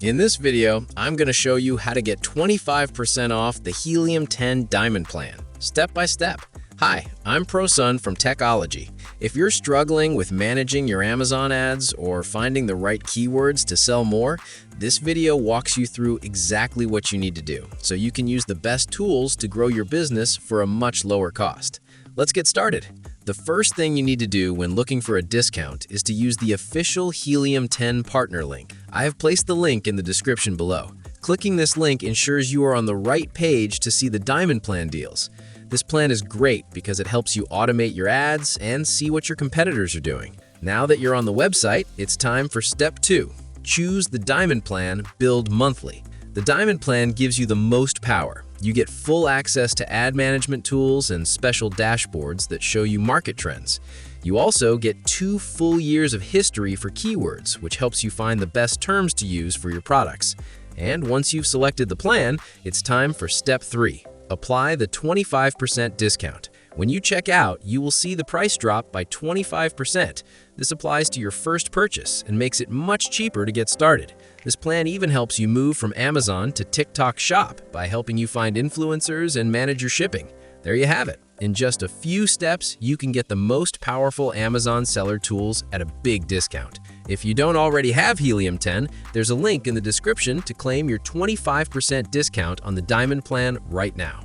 In this video, I'm going to show you how to get 25% off the Helium 10 Diamond Plan, step by step. Hi, I'm ProSun from Techogy. If you're struggling with managing your Amazon ads or finding the right keywords to sell more, this video walks you through exactly what you need to do, so you can use the best tools to grow your business for a much lower cost. Let's get started. The first thing you need to do when looking for a discount is to use the official Helium 10 partner link. I have placed the link in the description below. Clicking this link ensures you are on the right page to see the Diamond Plan deals. This plan is great because it helps you automate your ads and see what your competitors are doing. Now that you're on the website, it's time for step 2. Choose the Diamond Plan, billed monthly. The Diamond Plan gives you the most power. You get full access to ad management tools and special dashboards that show you market trends. You also get 2 full years of history for keywords, which helps you find the best terms to use for your products. And once you've selected the plan, it's time for step 3. Apply the 25% discount. When you check out, you will see the price drop by 25%. This applies to your first purchase and makes it much cheaper to get started. This plan even helps you move from Amazon to TikTok Shop by helping you find influencers and manage your shipping. There you have it. In just a few steps, you can get the most powerful Amazon seller tools at a big discount. If you don't already have Helium 10, there's a link in the description to claim your 25% discount on the Diamond Plan right now.